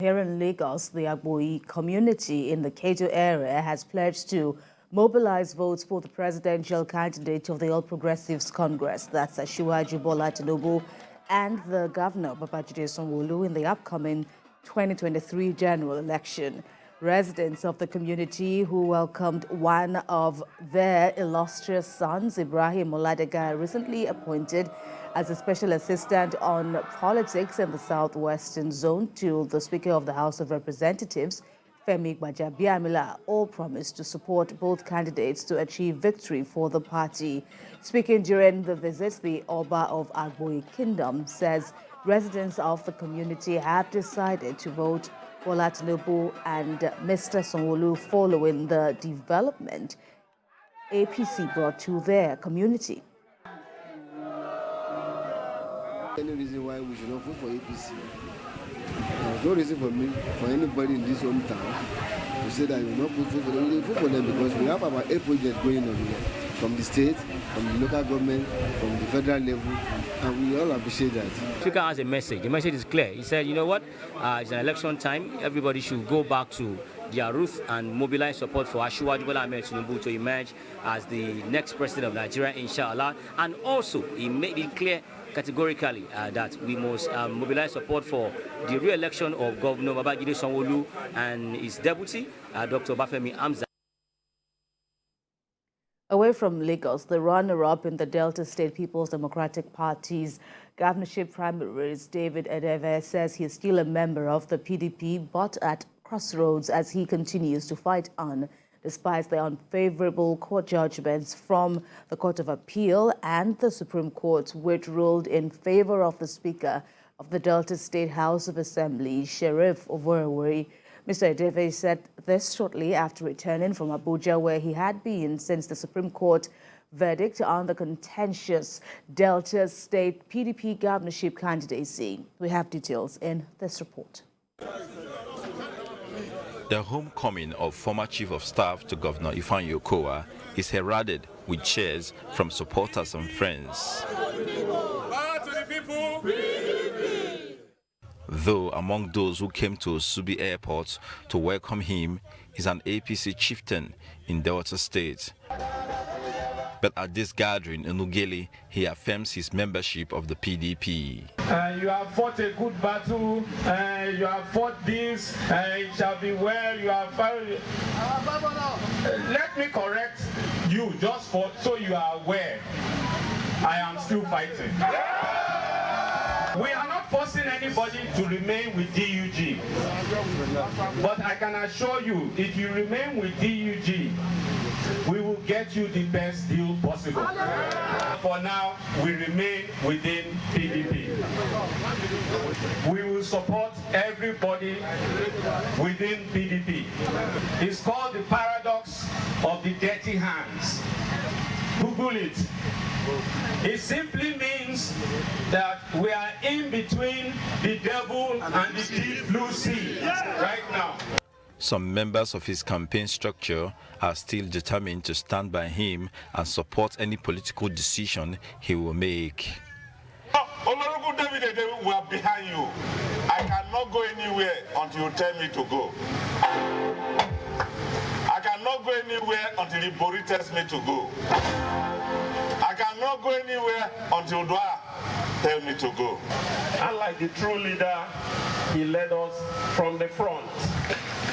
Here in Lagos, the Agboyi community in the Ketu area has pledged to mobilize votes for the presidential candidate of the All Progressives Congress, that's Asiwaju Bola Tinubu, and the Governor Babajide Sanwo-Olu in the upcoming 2023 general election. Residents of the community who welcomed one of their illustrious sons, Ibrahim Oladega, recently appointed as a special assistant on politics in the southwestern zone to the Speaker of the House of Representatives, Femi Gbajabiamila, all promised to support both candidates to achieve victory for the party. Speaking during the visit, the Oba of Agboyi Kingdom says residents of the community have decided to vote Bola Tinubu and Mr. Sanwo-Olu following the development APC brought to their community. Any reason why we should not vote for APC? There's no reason for me, for anybody in this hometown to say that you will not vote for them. We vote for them because we have about 8 projects going on here, from the state, from the local government, from the federal level, and we all appreciate that. Speaker has a message. The message is clear. He said, you know what, it's an election time. Everybody should go back to their roots and mobilize support for Asiwaju Bola Tinubu to emerge as the next president of Nigeria, inshallah. And also, he made it clear categorically that we must mobilize support for the re-election of Governor Babajide Sanwo-Olu and his deputy, Dr. Bafemi Amza. Away from Lagos, the runner-up in the Delta State People's Democratic Party's governorship primaries, David Edeve, says he is still a member of the PDP, but at crossroads as he continues to fight on, despite the unfavorable court judgments from the Court of Appeal and the Supreme Court, which ruled in favor of the Speaker of the Delta State House of Assembly, Sheriff Ovorowori. Mr. Edeve said this shortly after returning from Abuja, where he had been since the Supreme Court verdict on the contentious Delta State PDP governorship candidacy. We have details in this report. The homecoming of former Chief of Staff to Governor Ifeanyi Okowa is heralded with cheers from supporters and friends. Though among those who came to Subi Airport to welcome him is an APC chieftain in Delta State. But at this gathering in Ughelli, he affirms his membership of the PDP. You have fought a good battle, you have fought this, it shall be well, you have fought. Let me correct you just so you are aware. I am still fighting. We are not forcing anybody to remain with DUG. But I can assure you, if you remain with DUG, we will get you the best deal possible. For now, we remain within PDP. We will support everybody within PDP. It's called the paradox of the dirty hands. Google it. It simply means that we are in between the devil and the deep blue sea right now. Some members of his campaign structure are still determined to stand by him and support any political decision he will make. Honorable David, we are behind you. I cannot go anywhere until you tell me to go. I cannot go anywhere until the Bori tells me to go. I cannot go anywhere until Dwa tells me to go. Unlike the true leader, he led us from the front.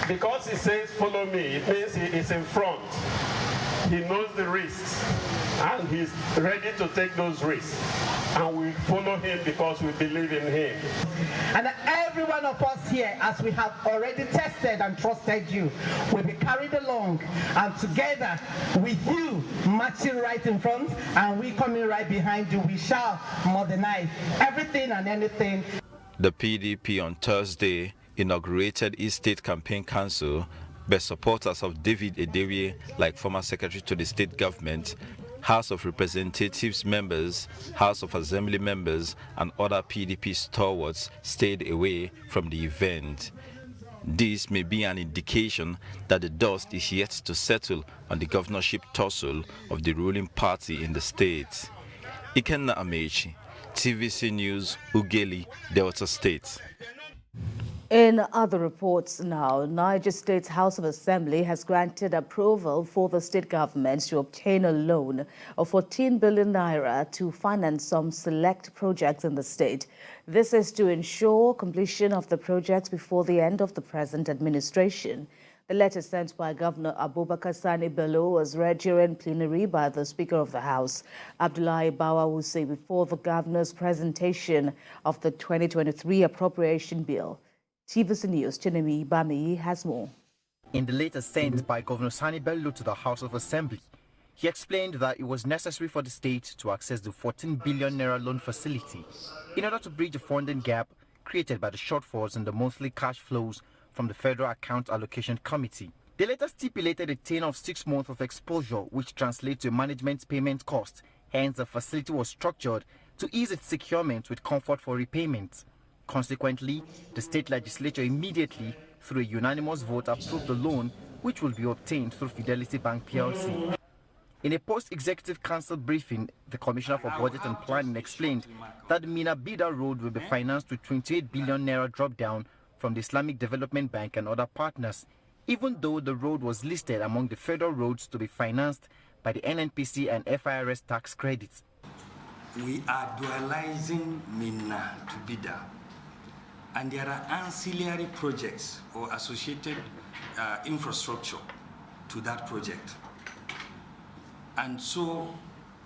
Because he says, follow me, it means he is in front. He knows the risks, and he's ready to take those risks. And we follow him because we believe in him. And every one of us here, as we have already tested and trusted you, will be carried along, and together with you marching right in front and we coming right behind you, we shall modernize everything and anything. The PDP on Thursday inaugurated East State Campaign Council, but supporters of David Edeve, like former Secretary to the state government, House of Representatives members, House of Assembly members, and other PDP stalwarts stayed away from the event. This may be an indication that the dust is yet to settle on the governorship tussle of the ruling party in the state. Ikenna Amechi, TVC News, Ughelli, Delta State. In other reports now, Niger State's House of Assembly has granted approval for the state government to obtain a loan of 14 billion naira to finance some select projects in the state. This is to ensure completion of the projects before the end of the present administration. The letter sent by Governor Abubakar Bello was read during plenary by the Speaker of the House, Abdullahi Bawawuse, before the governor's presentation of the 2023 appropriation bill. TVC News, Chinemi Bami has more. In the letter sent by Governor Sani Bello to the House of Assembly, he explained that it was necessary for the state to access the 14 billion naira loan facility in order to bridge the funding gap created by the shortfalls in the monthly cash flows from the Federal Account Allocation Committee. The letter stipulated a tenure of 6 months of exposure, which translates to a management payment cost. Hence, the facility was structured to ease its securement with comfort for repayment. Consequently, the state legislature immediately, through a unanimous vote, approved the loan, which will be obtained through Fidelity Bank PLC. In a post-executive council briefing, the Commissioner for Budget and Planning explained that the Mina Bida Road will be financed with 28 billion naira drop-down from the Islamic Development Bank and other partners, even though the road was listed among the federal roads to be financed by the NNPC and FIRS tax credits. We are dualizing Mina to Bida, and there are ancillary projects or associated infrastructure to that project. And so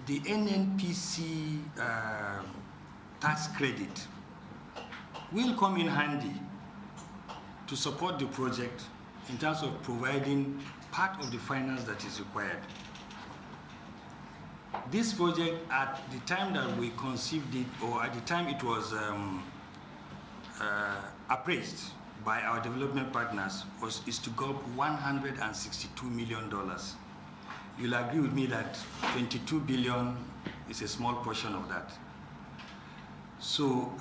the NNPC tax credit will come in handy to support the project in terms of providing part of the finance that is required. This project, at the time that we conceived it, or at the time it was appraised by our development partners, is to go up $162 million. You'll agree with me that 22 billion is a small portion of that. So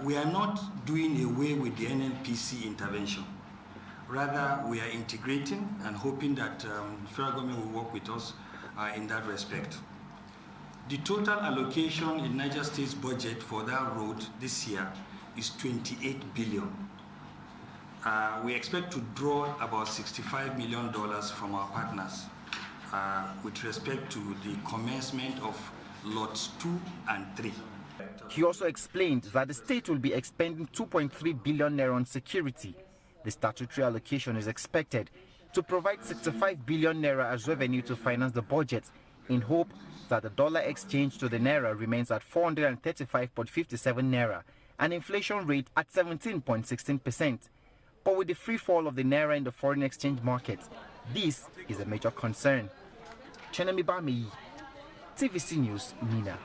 we are not doing away with the NNPC intervention. Rather, we are integrating and hoping that the federal government will work with us in that respect. The total allocation in Niger State's budget for that road this year is 28 billion. We expect to draw about $65 million from our partners with respect to the commencement of lots 2 and 3. He also explained that the state will be expending 2.3 billion naira on security. The statutory allocation is expected to provide 65 billion naira as revenue to finance the budget, in hope that the dollar exchange to the naira remains at 435.57 naira, an inflation rate at 17.16%. But with the free fall of the naira in the foreign exchange market, this is a major concern. Chenemi Bami, TVC News, Mina.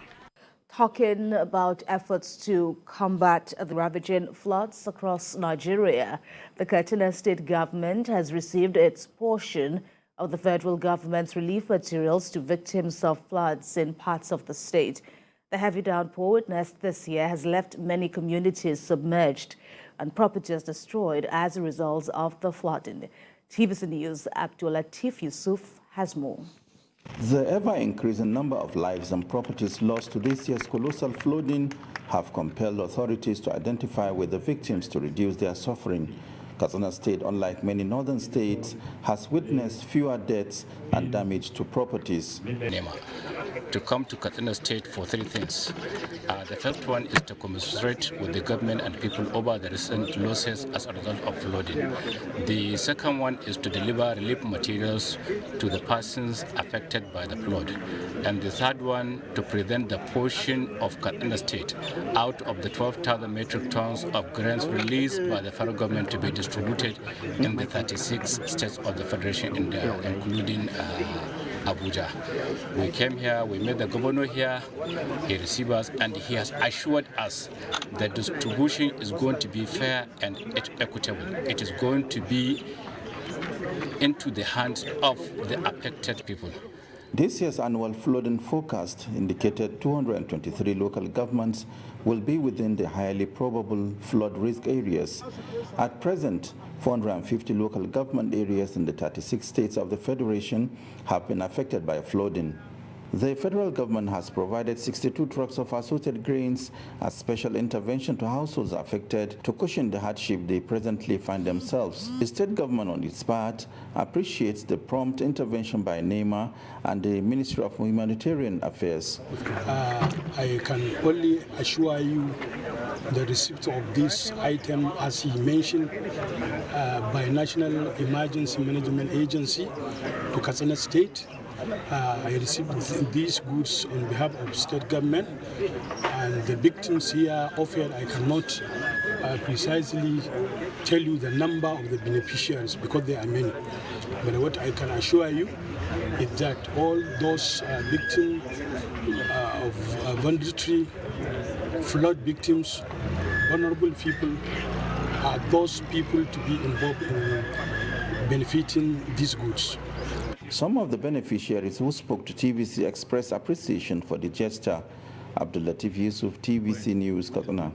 Talking about efforts to combat the ravaging floods across Nigeria, the Katsina state government has received its portion of the federal government's relief materials to victims of floods in parts of the state. The heavy downpour witnessed this year has left many communities submerged and properties destroyed as a result of the flooding. TVC News' Abdul Latif Yusuf has more. The ever-increasing number of lives and properties lost to this year's colossal flooding have compelled authorities to identify with the victims to reduce their suffering. Katsina State, unlike many northern states, has witnessed fewer deaths and damage to properties. To come to Katsina State for 3 things. The first one is to commiserate with the government and people over the recent losses as a result of flooding. The second one is to deliver relief materials to the persons affected by the flood. And the third one, to present the portion of Katsina State out of the 12,000 metric tons of grains released by the federal government to be distributed in the 36 states of the Federation, including Abuja. We came here, we met the governor here, he received us, and he has assured us that distribution is going to be fair and equitable. It is going to be into the hands of the affected people. This year's annual flooding forecast indicated 223 local governments will be within the highly probable flood risk areas. At present, 450 local government areas in the 36 states of the Federation have been affected by flooding. The federal government has provided 62 trucks of assorted grains as special intervention to households affected to cushion the hardship they presently find themselves. The state government, on its part, appreciates the prompt intervention by NEMA and the Ministry of Humanitarian Affairs. I can only assure you the receipt of this item, as he mentioned, by National Emergency Management Agency to Katsina State. I received these goods on behalf of state government, and the victims here offered, I cannot precisely tell you the number of the beneficiaries because there are many. But what I can assure you is that all those victims of voluntary flood victims, vulnerable people, are those people to be involved in benefiting these goods. Some of the beneficiaries who spoke to TVC expressed appreciation for the gesture. Abdul Latif Yusuf, TVC News, Katsina.